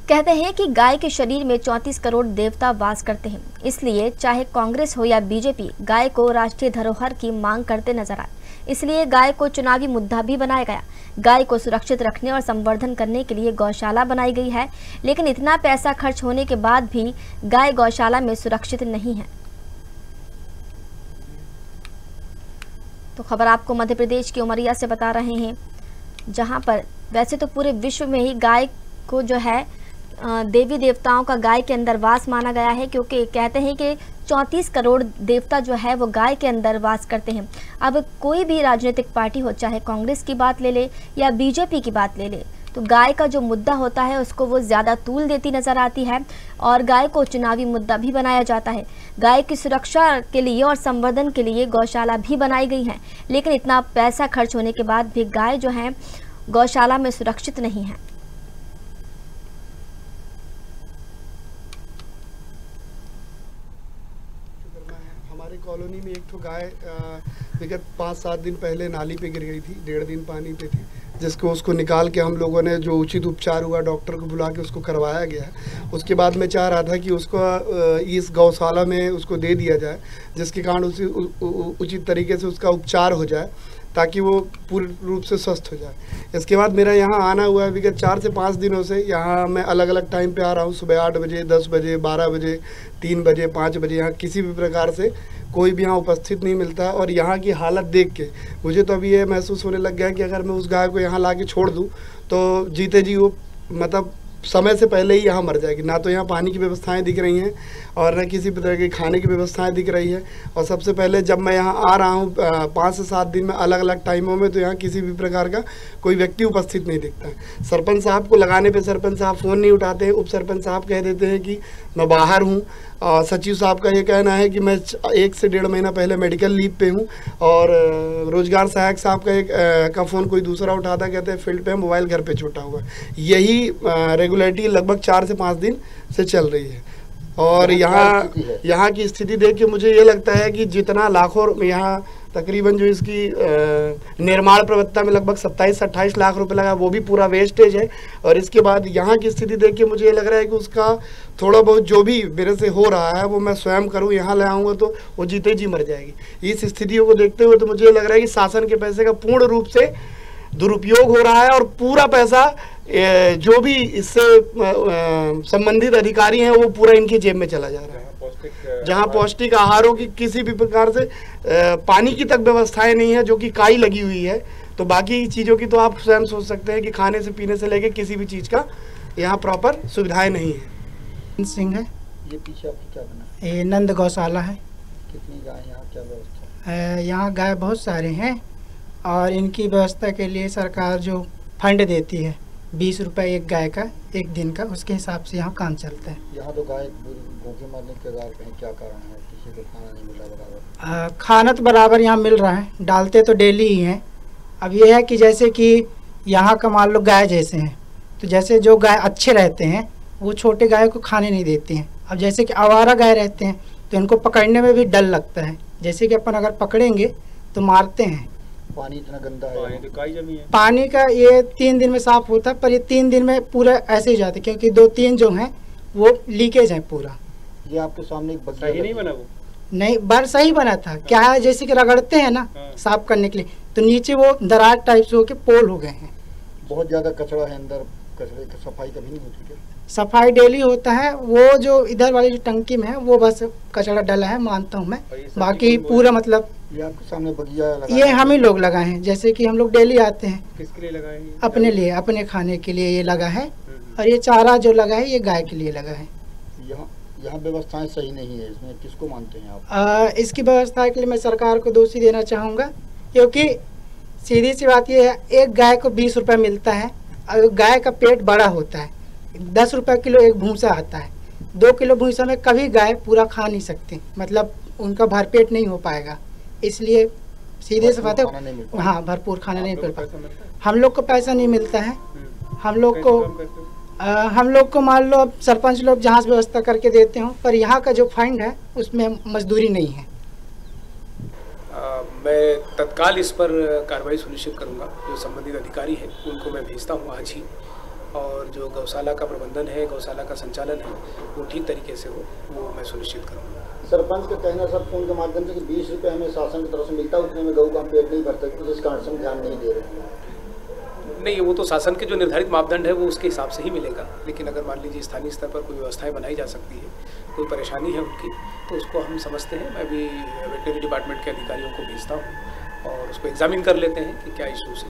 कहते हैं कि गाय के शरीर में 34 करोड़ देवता वास करते हैं, इसलिए चाहे कांग्रेस हो या बीजेपी गाय को राष्ट्रीय धरोहर की मांग करते नजर आए, इसलिए गाय को चुनावी मुद्दा भी बनाया गया। गाय को सुरक्षित रखने और संवर्धन करने के लिए गौशाला बनाई गई है, लेकिन इतना पैसा खर्च होने के बाद भी गाय गौशाला में सुरक्षित नहीं है। तो खबर आपको मध्य प्रदेश के उमरिया से बता रहे हैं, जहां पर वैसे तो पूरे विश्व में ही गाय को जो है देवी देवताओं का गाय के अंदर वास माना गया है, क्योंकि कहते हैं कि 34 करोड़ देवता जो है वो गाय के अंदर वास करते हैं। अब कोई भी राजनीतिक पार्टी हो, चाहे कांग्रेस की बात ले ले या बीजेपी की बात ले ले, तो गाय का जो मुद्दा होता है उसको वो ज़्यादा तूल देती नज़र आती है और गाय को चुनावी मुद्दा भी बनाया जाता है। गाय की सुरक्षा के लिए और संवर्धन के लिए गौशाला भी बनाई गई है, लेकिन इतना पैसा खर्च होने के बाद भी गाय जो है गौशाला में सुरक्षित नहीं है। हमारी कॉलोनी में एक तो गाय विगत 5-7 दिन पहले नाली पे गिर गई थी, 1.5 दिन पानी पे थी, जिसको उसको निकाल के हम लोगों ने जो उचित उपचार हुआ डॉक्टर को बुला के उसको करवाया गया। उसके बाद मैं चाह रहा था कि उसको इस गौशाला में उसको दे दिया जाए, जिसके कारण उसी उचित तरीके से उसका उपचार हो जाए ताकि वो पूर्ण रूप से स्वस्थ हो जाए। इसके बाद मेरा यहाँ आना हुआ है विगत 4 से 5 दिनों से। यहाँ मैं अलग अलग टाइम पे आ रहा हूँ, सुबह 8 बजे, 10 बजे, 12 बजे, 3 बजे, 5 बजे। यहाँ किसी भी प्रकार से कोई भी यहाँ उपस्थित नहीं मिलता। और यहाँ की हालत देख के मुझे तो अभी ये महसूस होने लग गया कि अगर मैं उस गाय को यहाँ ला के छोड़ दूँ तो जीते जी वो मतलब समय से पहले ही यहाँ मर जाएगी। ना तो यहाँ पानी की व्यवस्थाएं दिख रही हैं और न किसी तरह की खाने की व्यवस्थाएं दिख रही है। और सबसे पहले जब मैं यहाँ आ रहा हूँ 5 से 7 दिन में अलग अलग टाइमों में, तो यहाँ किसी भी प्रकार का कोई व्यक्ति उपस्थित नहीं दिखता है। सरपंच साहब को लगाने पे सरपंच साहब फ़ोन नहीं उठाते हैं। उप सरपंच साहब कह देते हैं कि मैं बाहर हूँ। सचिव साहब का ये कहना है कि मैं 1 से 1.5 महीना पहले मेडिकल लीव पे हूँ। और रोजगार सहायक साहब का फ़ोन कोई दूसरा उठाता, कहते हैं फील्ड पे मोबाइल घर पे छूटा हुआ है। यही रेगुलरिटी लगभग 4 से 5 दिन से चल रही है। और यहाँ की स्थिति देख के मुझे ये लगता है कि जितना लाखों यहाँ तकरीबन जो इसकी निर्माण प्रवत्ता में लगभग 27 से 28 लाख रुपए लगा, वो भी पूरा वेस्टेज है। और इसके बाद यहाँ की स्थिति देख के मुझे ये लग रहा है कि उसका थोड़ा बहुत जो भी मेरे से हो रहा है वो मैं स्वयं करूँ, यहाँ ले आऊँगा तो वो जीते जी मर जाएगी। इस स्थितियों को देखते हुए तो मुझे लग रहा है कि शासन के पैसे का पूर्ण रूप से दुरुपयोग हो रहा है और पूरा पैसा जो भी इससे संबंधित अधिकारी हैं वो पूरा इनकी जेब में चला जा रहा है। जहाँ पौष्टिक आहारों की किसी भी प्रकार से पानी की तक व्यवस्थाएं नहीं है, जो कि काई लगी हुई है, तो बाकी चीज़ों की तो आप स्वयं सोच सकते हैं कि खाने से पीने से लेके किसी भी चीज़ का यहाँ प्रॉपर सुविधाएं नहीं है। सिंह है। ये पीछे आपकी क्या बना? ये नंद गौशाला है। कितनी गाय यहाँ, क्या व्यवस्था है? यहाँ गाय बहुत सारे हैं और इनकी व्यवस्था के लिए सरकार जो फंड देती है 20 रुपये एक गाय का, एक दिन का, उसके हिसाब से यहाँ काम चलता है। यहाँ तो गाय भूखे मरने के कगार पे है, क्या कारण है? किसी को खाना नहीं मिल रहा बराबर? खाना तो बराबर यहाँ मिल रहा है, डालते तो डेली ही हैं। अब ये है कि जैसे कि यहाँ का मान लो गाय जैसे हैं, तो जैसे जो गाय अच्छे रहते हैं वो छोटे गाय को खाने नहीं देते हैं। अब जैसे कि आवारा गाय रहते हैं तो इनको पकड़ने में भी डर लगता है। जैसे कि अपन अगर पकड़ेंगे तो मारते हैं। पानी इतना गंदा है, पानी का ये 3 दिन में साफ होता है, पर ये 3 दिन में पूरा ऐसे ही जाते, क्योंकि 2-3 जो हैं वो लीकेज है पूरा। ये आपके सामने एक बगिया सही नहीं बना, वो नहीं बार सही बना था। क्या है, जैसे कि रगड़ते हैं ना साफ करने के लिए, तो नीचे वो दरार टाइप से होके पोल हो गए हैं। बहुत ज्यादा कचरा है अंदर, कचरे की सफाई कभी नहीं होती क्या? सफाई डेली होता है। वो जो इधर वाली जो टंकी में है वो बस कचरा डला है, मानता हूँ मैं, बाकी पूरा मतलब ये आपके सामने बगिया लगा, ये हम ही लोग लगाए हैं। जैसे कि हम लोग डेली आते हैं। किसके लिए लगाए हैं? अपने लिए, अपने खाने के लिए ये लगा है। और ये चारा जो लगा है ये गाय के लिए लगा है। यहाँ व्यवस्थाएं सही नहीं है, इसमें किसको मानते हैं आप? इसकी व्यवस्था के लिए मैं सरकार को दोषी देना चाहूँगा, क्योंकि सीधी सी बात ये है, एक गाय को 20 रुपये मिलता है। और गाय का पेट बड़ा होता है, 10 रुपये किलो एक भूसा आता है। 2 किलो भूसा में कभी गाय पूरा खा नहीं सकती, मतलब उनका भरपेट नहीं हो पाएगा। इसलिए सीधे से बात है, हाँ भरपूर खाना नहीं मिल पाता। हम लोग को पैसा नहीं मिलता है। हम लोग को मान लो अब सरपंच लोग जहाँ से व्यवस्था करके देते हो, पर यहाँ का जो फंड है उसमें मजदूरी नहीं है। मैं तत्काल इस पर कार्रवाई सुनिश्चित करूंगा। जो संबंधित अधिकारी हैं उनको मैं भेजता हूं आज ही, और जो गौशाला का प्रबंधन है, गौशाला का संचालन है, वो ठीक तरीके से हो, वो मैं सुनिश्चित करूँगा। सरपंच का कहना सर फोन के माध्यम से कि 20 रुपये हमें शासन की तरफ से मिलता है, उतने में गऊ का हम पेट नहीं भर सकते, जिस कारण से हम ध्यान नहीं दे रहे हैं। नहीं, वो तो शासन के जो निर्धारित मापदंड है वो उसके हिसाब से ही मिलेगा, लेकिन अगर मान लीजिए स्थानीय स्तर पर कोई व्यवस्थाएं बनाई जा सकती है, कोई परेशानी है उनकी, तो उसको हम समझते हैं। मैं भी वेटनरी डिपार्टमेंट के अधिकारियों को भेजता हूँ और उसको एग्जामिन कर लेते हैं कि क्या इशूज़